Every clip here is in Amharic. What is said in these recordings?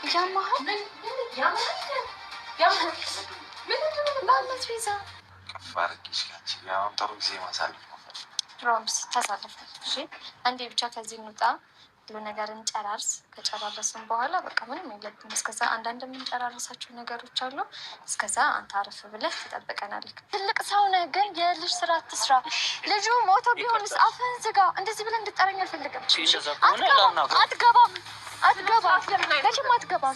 ያማሃል ማለት ቤዛ ከፋርቂሽ ካንቺ ያው ጥሩ ጊዜ ማሳለፍ ነው። ሮምስ ታሳልፋል። እሺ አንዴ ብቻ ከዚህ እንውጣ፣ ሁሉ ነገር እንጨራርስ። ከጨራረስን በኋላ በቃ ምንም የለብንም። እስከዛ አንዳንድ የምንጨራርሳቸው ነገሮች አሉ። እስከዛ አንተ አረፍ ብለህ ትጠብቀናለህ። ትልቅ ሰው ነህ፣ ግን የልጅ ስራ አትስራ። ልጁ ሞቶ ቢሆንስ? አፍህን ዝጋ። እንደዚህ ብለህ እንድጠረኝ አልፈልግም። አትገባም፣ መቼም አትገባም።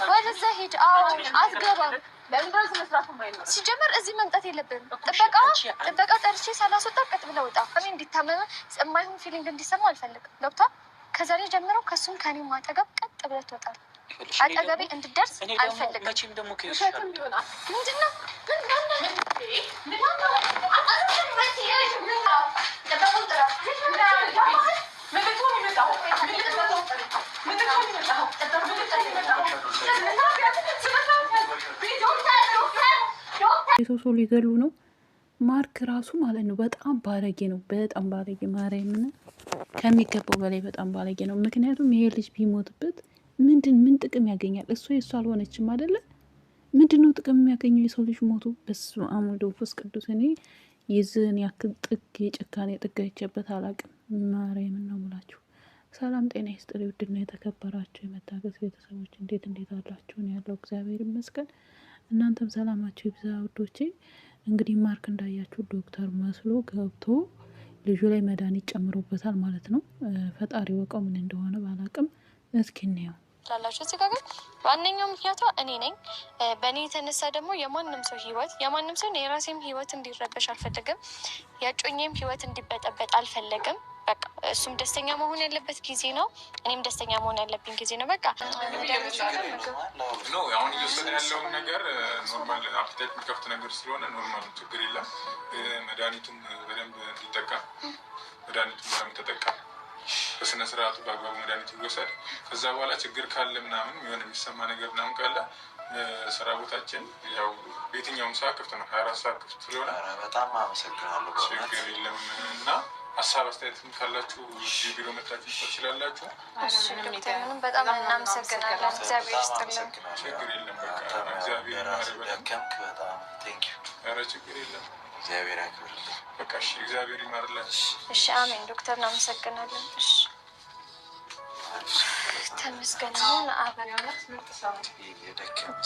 ወደዛ ሂድ። አዎ አትገባም። ሲጀመር እዚህ መምጣት የለብንም። ጥበቃ ጠርቼ ሳላስወጣ ቀጥ ብለህ ውጣ። እኔ እንዲታመመ የማይሆን ፊሊንግ እንዲሰማ አልፈልግም። ገብታ ከዛሬ ጀምሮ ከሱም ከኔም አጠገብ ቀጥ ብለህ ትወጣለህ። አጠገቤ እንድደርስ አልፈልግም። ምንድን ነው ሰው ሊገሉ ነው። ማርክ ራሱ ማለት ነው በጣም ባለጌ ነው። በጣም ባለጌ ማርያምን ከሚገባው በላይ በጣም ባለጌ ነው። ምክንያቱም ይሄ ልጅ ቢሞትበት ምን ጥቅም ያገኛል? እሱ የእሱ አልሆነችም አይደለ? ምንድን ነው ጥቅም የሚያገኘው የሰው ልጅ ሞቱ? በስመ አብ ወወልድ ወመንፈስ ቅዱስ። እኔ የዝን ያክል ጥግ የጭካኔ ጥግ አይቼበት አላውቅም። ማርያምን ነው የምላችሁ። ሰላም ጤና ይስጥልኝ። ውድና የተከበራችሁ የመታገስ ቤተሰቦች እንዴት አላችሁ? ነው ያለው። እግዚአብሔር ይመስገን። እናንተም ሰላማችሁ ይብዛ ውዶቼ። እንግዲህ ማርክ እንዳያችሁ ዶክተር መስሎ ገብቶ ልጁ ላይ መድኃኒት ጨምሮበታል ማለት ነው። ፈጣሪ ወቀው ምን እንደሆነ ባላቅም እስኪ እንየው ላላችሁ። እዚህ ጋር ግን ዋነኛው ምክንያቷ እኔ ነኝ። በእኔ የተነሳ ደግሞ የማንም ሰው የራሴም ህይወት እንዲረበሽ አልፈለግም። የእጮኜም ህይወት እንዲበጠበጥ አልፈለግም። በቃ እሱም ደስተኛ መሆን ያለበት ጊዜ ነው፣ እኔም ደስተኛ መሆን ያለብኝ ጊዜ ነው። በቃ አሁን እየወሰደ ያለውን ነገር ኖርማል አፕታይት የሚከፍት ነገር ስለሆነ ኖርማል ችግር የለም። መድኃኒቱም በደንብ እንዲጠቀም መድኃኒቱም በደንብ ተጠቀም፣ በስነ ስርዓቱ በአግባቡ መድኃኒቱ ይወሰድ። ከዛ በኋላ ችግር ካለ ምናምን የሆነ የሚሰማ ነገር ምናምን ካለ ስራ ቦታችን ያው በየትኛውም ሰዓት ክፍት ነው፣ 24 ሰዓት ክፍት ስለሆነ በጣም አመሰግናለሁ። ችግር የለም እና ሀሳብ አስተያየት ካላችሁ ቢሮ መታችሁ ትችላላችሁ። ዶክተርንም በጣም እናመሰግናለን። እግዚአብሔር ይስጥልን። ችግር የለም። በቃ እግዚአብሔር ያከምክ በጣም ቴንክ ዩ። ኧረ ችግር የለም። እግዚአብሔር ያክብርልኝ። በቃ እሺ፣ እግዚአብሔር ይማርላችሁ። እሺ፣ አሜን። ዶክተር እናመሰግናለን። እሺ፣ ተመስገን። አሁን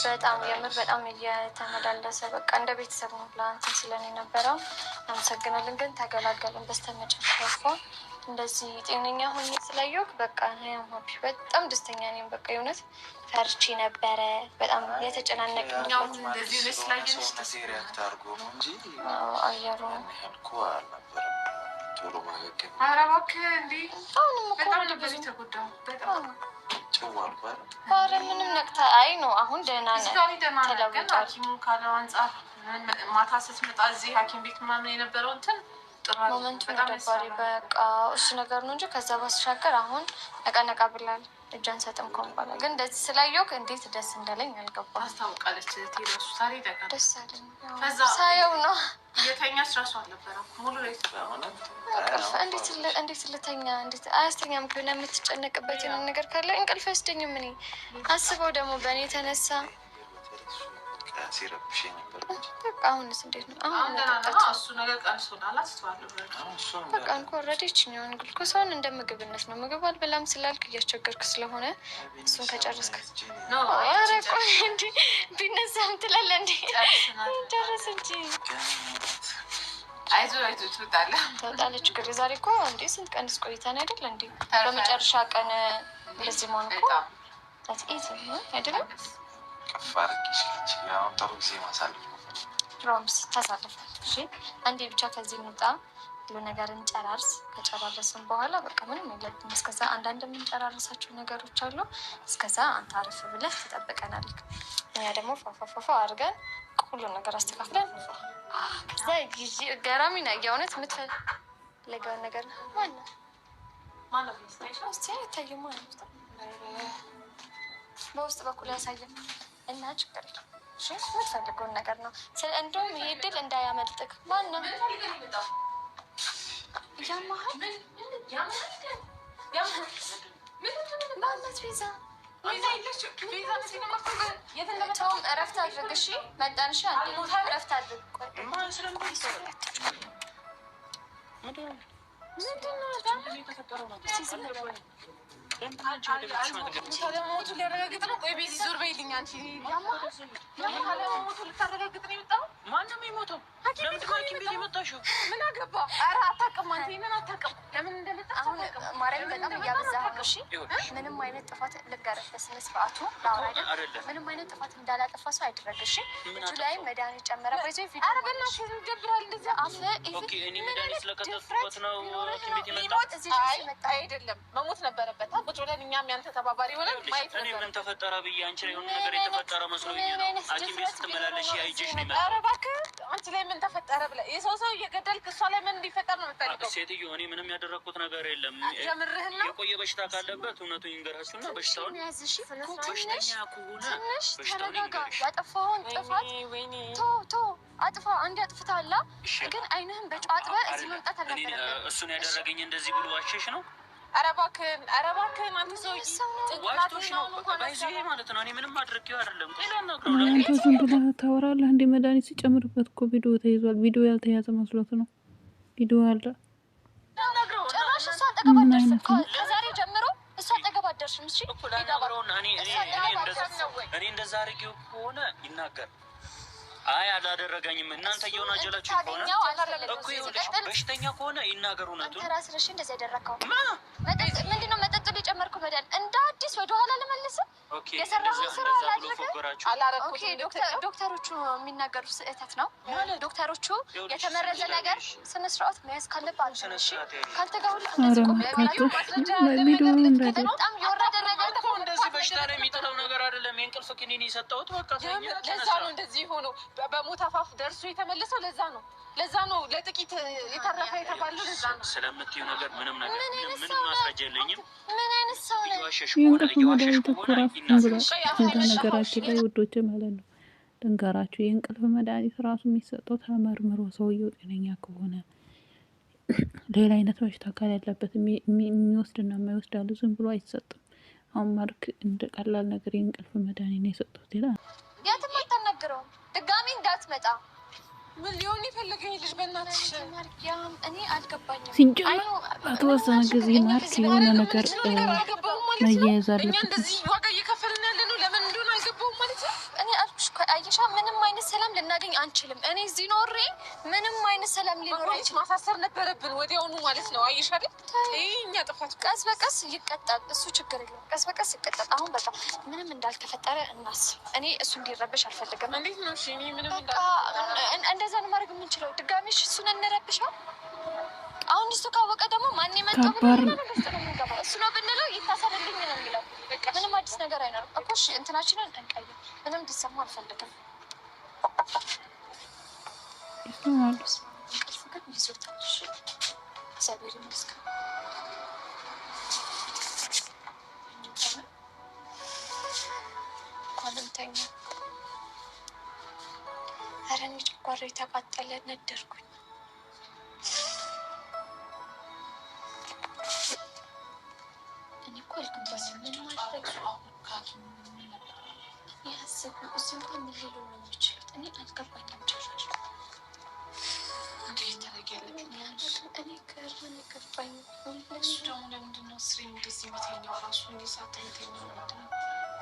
በጣም የምር በጣም እየተመላለሰ በቃ እንደ ቤተሰብ ነው ለአንተ ስለን የነበረው። እናመሰግናለን። ግን ተገላገልን በስተመጨረሻ። እንደዚህ ጤነኛ ሆኜ ስላየሁት በቃ በጣም ደስተኛ ነኝ። በቃ የእውነት ፈርቼ ነበረ በጣም የተጨናነቅ ሪያክት አድርጎ ነው እንጂ አየሩ ያልኩ አልነበረም። ቶሎ ማገገም ኧረ እባክህ እንዴ! በጣም ብዙ ተጎዳሁ። በጣም ጭዋልኩ አይደል? ኧረ ምንም ነቅታ አይ ነው አሁን ደህና ነህ። ተለውጧል። ሐኪሙ ካለው አንጻር ማታ ስትመጣ እዚህ ሐኪም ቤት ምናምን የነበረው እንትን ሞመንቱ ደባሪ በቃ እሱ ነገር ነው እንጂ ከዛ ባስሻገር አሁን ነቃ ብላል። እጅ አንሰጥም ከሆነ ግን እንደዚህ ስላየሁት እንዴት ደስ እንዳለኝ አልገባም። ታስታውቃለች ቴራሱ ታሪ ይደጋል። ደስ አለኝ ሳየው ነው። የተኛች ራሱ አልነበረም ሙሉ ላይ እንዴት ልተኛ? እንዴት አያስተኛም? ከሆነ የምትጨነቅበት የሆነ ነገር ካለ እንቅልፍ አይወስደኝም። እኔ አስበው ደግሞ በእኔ የተነሳ ሲረብሽ ነበር። በቃ አሁንስ እንዴት ነው? አሁን እሱ ነገር ቀንሶናል። አስተዋለሁ በቃ እንኳ ኦልሬዲ ይችኛውን ግሉኮሳውን እንደ ምግብነት ነው። ምግብ አልበላም ስላልክ እያስቸገርክ ስለሆነ እሱን ከጨረስክ ኧረ ቆይ እንዲ ቢነሳም ትላለህ እንዲ ጨርስ እንጂ አይዞህ ትወጣለች። ችግር ዛሬ እኮ እንዴ ስንት ቀንስ ቆይተን አይደለ እንዴ? በመጨረሻ ቀን እንደዚህ መሆን እኮ ኢዚ ነው አይደለም? ከፋርቂሽ ካንቺ ያው ጥሩ ጊዜ ማሳለፍ ነው። ሮምስ ታሳልፋል። እሺ አንዴ ብቻ ከዚህ እንውጣ፣ ሁሉ ነገር እንጨራርስ። ከጨራረስን በኋላ በቃ ምንም የለብንም። እስከዛ አንዳንድ የምንጨራርሳቸው ነገሮች አሉ። እስከዛ አንተ አረፍ ብለህ ትጠብቀናለህ። እኛ ደግሞ ፏፏፏ አድርገን ሁሉ ነገር አስተካክለን ከዛ ጊዜ ገራሚ ነው የእውነት የምትፈልገውን ነገር ማለት ይታየማ በውስጥ በኩል ያሳየን እና ችግር የለም። እሺ የምትፈልገውን ነገር ነው። እንደውም ይሄ ድል እንዳያመልጥክ። ማነው ያማሃል? ናት ቤዛ? ቶም እረፍት አድርግ እሺ። መጣንሽ አንዴ እረፍት አድርግ። ሞቱ ሊያረጋግጥ ነው። ቆይ ቤዚ ዞር በይልኝ አንቺ። ሞቱ ልታረጋግጥ ነው የመጣው? ማንም የሞተው ለምንድን ነው ሐኪም ቤት የመጣሽው? ምን አገባ? ኧረ አታውቅም አንተ ይሄንን አታውቅም። ለምን እንደመጣ አሁን ማርያም በጣም እያበዛህ ነው። እሺ ምንም አይነት ጥፋት ልንገርህ በስነ ስርዓቱ ላውራ አይደል? ምንም አይነት ጥፋት እንዳላጠፋ ሰው አይደረግ እሺ። እጁ ላይ መድኃኒት ጨመረ በዚህ ቪዲዮ። ኧረ በእናትሽ ይደብራል እንደዚህ አፍ ኦኬ እኔ መድኃኒት ስለከተትኩበት ነው ሐኪም ቤት የመጣው? አይደለም መሞት ነበረበት። ቁጭ ብለን እኛም ያንተ ተባባሪ ሆነን ማየት እኔ ምን ተፈጠረ ብዬ አንቺ ላይ የሆነ ነገር የተፈጠረ መስሎኝ ነው ሐኪም ቤት ስትመላለሽ አይቼሽ ነው የመጣው። ኧረ እባክህ አንቺ ላይ ምን ተፈጠረ ብለህ የሰው እየገደልክ እሷ ላይ ምን እንዲፈጠር ነው የምታደርገው? ሴትዮ እኔ ምንም ያደረኩት ነገር የለም። ጀምርህን ነው የቆየ በሽታ ካለበት እውነቱን ይንገራችሁና በሽታውን በሽተኛ ከሆነ በሽታውን ይንገርሽ። ያጠፋውን ጥፋት ቶ አጥፋ አንድ አጥፍታላ ግን አይንህን በጨው አጥበህ እዚህ መምጣት አልነበረብህም። እሱን ያደረገኝ እንደዚህ ብሎ ዋሸሽ ነው? ኧረ እባክህን አንተ ሰውዬ ዋሽቶሽ ነው ባይዙ ማለት ነው። እኔ ምንም አድርጌው አይደለም። አንተ ዝም ብለህ ታወራለህ እንዴ? መድኃኒት ሲጨምርበት እኮ ቪዲዮ ተይዟል። ቪዲዮ ያልተያዘ መስሎት ነው። ቪዲዮ አለ። ጭራሽ እሷ አጠገብ አትደርስም። ከዛሬ ጀምሮ እሷ አጠገብ አትደርስም። እሺ እኔ እንደዛ አድርጌው ከሆነ ይናገር። አይ አላደረገኝም። እናንተ እየሆናጀላችሁ ከሆነ እኮ ይኸውልሽ በሽተኛ ከሆነ ይናገሩ። እውነቱን አንተ ራስህ ነሽ እንደዚህ ያደረከው። ምንድነው መጠጥ ላይ የጨመርከው መድኃኒት እንደ አዲስ ወደኋላ ልመልስ? የሰራኸውን ስራ አላደረግም። ዶክተሮቹ የሚናገሩት ስህተት ነው። ዶክተሮቹ የተመረዘ ነገር ስነ ስርዓት መያዝ ካለብህ ካልተጋሁል በጣም የወረደ ነገር እንደዚህ በሽታ ላይ የሚጥለው ነገር አይደለም። የእንቅልፍ ክኒን የሰጠሁት በቃ ለዛ ነው እንደዚህ ሆኖ በሞት አፋፍ ደርሶ የተመለሰው። ለዛ ነው ለጥቂት የተረፈ የተባለው። ለዛ ነው ስለምትይው ነገር ምንም ማስረጃ የለኝም። ምን አይነት ሰው ነው? የእንቅልፍ መድኃኒት እኮ ራሱ ነገራችን ላይ ውዶች ማለት ነው ድንገራችሁ የእንቅልፍ መድኃኒት ራሱ የሚሰጠው ተመርምሮ ሰውየው ጤነኛ ከሆነ ሌላ አይነት በሽታ ካል ያለበት የሚወስድና የማይወስድ አሉ። ዝም ብሎ አይሰጥም። አሁን ማርክ እንደ ቀላል ነገር የእንቅልፍ መድኃኒት ነው የሰጡት ይላል። የትም አታናግረውም ድጋሚ እንዳትመጣ። ምን ሊሆን የፈለገ ልጅ በእናትሽ? ማርያም እኔ አልገባኝም። ሲንጀምር በተወሰነ ጊዜ ማርክ የሆነ ነገር መያያዝ አለበት። እኛ እንደዚህ ዋጋ እየከፈልን ያለ ነው ለምን እንደሆነ አልገባውም ማለት ነው። እኔ አልኩሽ አይሻ ምንም አይነት ሰላም ልናገኝ አንችልም። እኔ እዚህ ኖሬ ምንም አይነት ሰላም ሊኖር አይችልም። ማሳሰር ነበረብን ወዲያውኑ ማለት ነው። አይሻ አይደል? እኛ ጥፋት ቀስ በቀስ ይቀጣል። እሱ ችግር የለውም። ቀስ በቀስ ይቀጣል። አሁን በቃ ምንም እንዳልተፈጠረ እናስብ። እኔ እሱ እንዲረበሽ አልፈልግም። እንዴት ነው? እሺ እኔ ምንም እንደዛ ነው ማድረግ የምንችለው። ድጋሚ እሱን እንረብሻው። አሁን እሱ ካወቀ ደግሞ ማን የመጣው እሱ ነው ብንለው ይታሰርልኝ ነው የሚለው። ምንም አዲስ ነገር አይኖርም እኮ። እሺ እንትናችንን እንቀይር። ምንም እንዲሰማ አልፈልግም። ፍቅር ይዞታል። እሺ እግዚአብሔር ይመስገን። ኳለንተኛ ኧረ እኔ ጨጓራዬ ተቃጠለ፣ ነደርኩኝ። እኔ እኮ አልገባኝም ምን ማድረግ ያስቡ። እሱ እንኳን ምን ሊሉ ነው የሚችሉት? እኔ አልገባኝም ጭራሽ። እንዴት ታደርጊያለሽ? እኔ ገርመን የገባኝ እሱ ደግሞ ለምንድን ነው ስሪ እንደዚህ የምተኛው? ራሱ ሰዓት የምተኛው ምንድን ነው?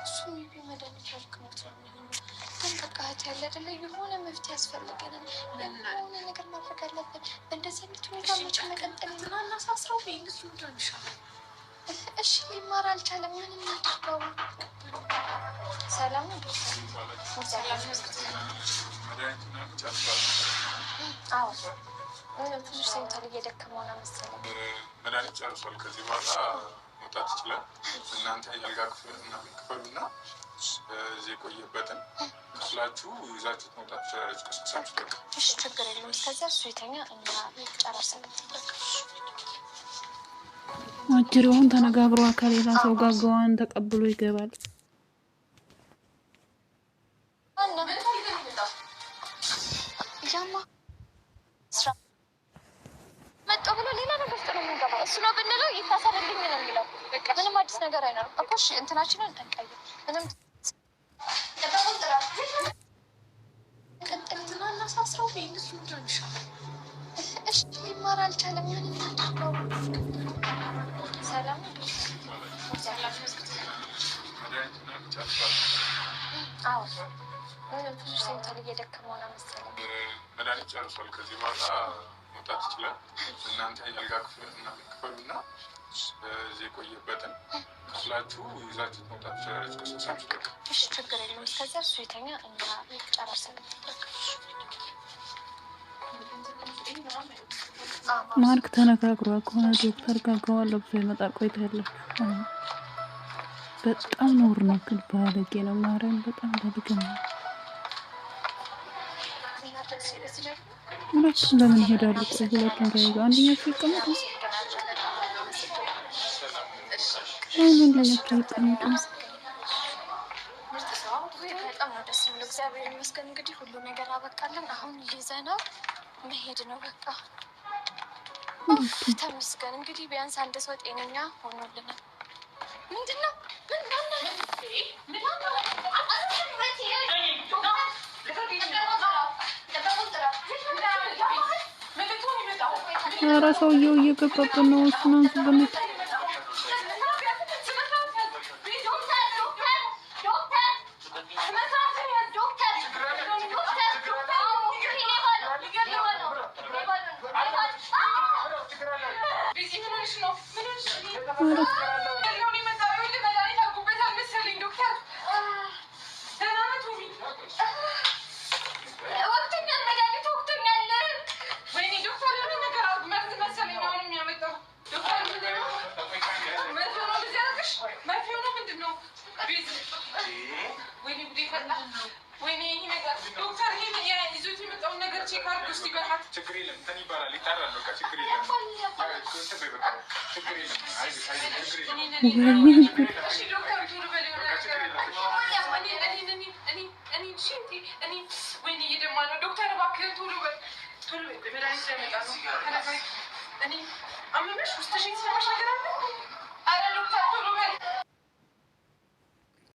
እሱ ሚቢ መድኃኒት ያልክመት ነው የሚሆነው። ግን በቃ እህት ያለ አይደለ የሆነ መፍትሄ ያስፈልገናል። የሆነ ነገር ማድረግ አለብን። በእንደዚህ አይነት ሁኔታ መቼ መቀጠል እናሳስረው ይልሱ እንዳንሻል። እሺ ሊማር አልቻለም። ምን እናድርገው? ሰላም ነው? አዎ ትንሽ ሴንተር እየደከመው ነው መሰለኝ። መድኃኒት ጨርሷል። ከዚህ በኋላ መውጣት ይችላል። እናንተ ያልጋ ክፈሉና እዚህ የቆየበትን ክፍላችሁ ይዛችሁት መውጣት ትችላለች። ቀስቅሳችሁ በቃ እሺ፣ ችግር የለም። እስከዚያ እሱ የተኛ እና ጨረሰን አጅሬውን ተነጋግሮ ከሌላ ሰው ጋር ገዋን ተቀብሎ ይገባል። መጣሁ ብሎ ሌላ ነገር ውስጥ ነው የሚገባው። እሱ ነው ብንለው ይታሰርልኝ ነው የሚለው። ምንም አዲስ ነገር አይኖርም እኮ። እሺ እንትናችንን እንቀይር። ምንም ቀጥልና እናሳስረው በእነሱ ድርሻ። እሺ ሊማር አልቻለም። ምን እናድርገው? ሰላም አዎ ትንሽ ሴንተር እየደከመው ነው መሰለኝ። መድኃኒት ጨርሷል። ከዚህ በኋላ መውጣት ይችላል። እናንተ ያልጋ ክፈሉና እዚህ የቆየበትን ክፍላችሁ ይዛችሁ መውጣት ትችላለች። ከሶሳችሁ በቃ እሺ ችግር የለም። እስከዚያ እሱ የተኛ እና ጨራርሰን ማርክ ተነጋግሯል ከሆነ ዶክተር ጋር ገዋለሁ ብሎ ይመጣል። ቆይታ ያላችሁ በጣም ኖር ነው ግን ባለጌ ነው። ማርያም በጣም ባለጌ ነው። ሁለቱም ለምን ይሄዳሉ? ሁለቱም ጋር ይገባ አንደኛቸው ይቀመጡ አንደኛቸው ይቀመጡ። በጣም ነው ደስ የሚለው። እግዚአብሔር ይመስገን። እንግዲህ ሁሉ ነገር አበቃለን። አሁን ይዘነው መሄድ ነው በቃ። ተመስገን። እንግዲህ ቢያንስ አንድ ሰው ጤነኛ ሆኖልናል። ምንድን ነው ኧረ ሰውዬው እየገባብን ነው። እሱን አንሱብን። አመመሽ ውስጥሽን ሰማሽ ነገር አለ? አረ ዶክተር ቶሎ በል